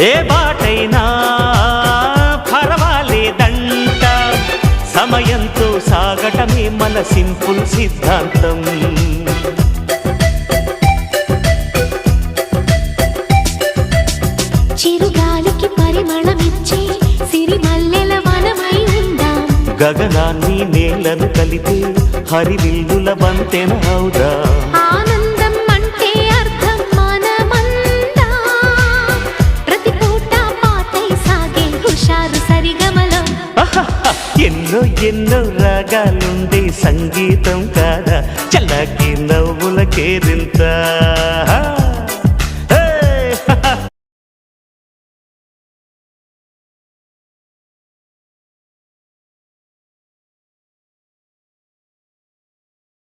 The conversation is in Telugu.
ఏ బాటైనా పర్వాలేదంట, సమయంతో సాగటమే మన సింపుల్ సిద్ధాంతం. చిరుగాలికి పరిమళమిచ్చే సిరిమల్లెల వనమై ఉందాం, గగనాన్ని నేలను కలిపే హరివిల్లుల వంతెన అవుదాం. ఆనందం అంటే అర్థం మనమందా, ప్రతి పూట పాటై సాగే హుషారు సరిగమలో. ఎన్నో ఎన్నో రాగాలుండే సంగీతం కాదా, చల్లకి నవ్వుల కేరింత.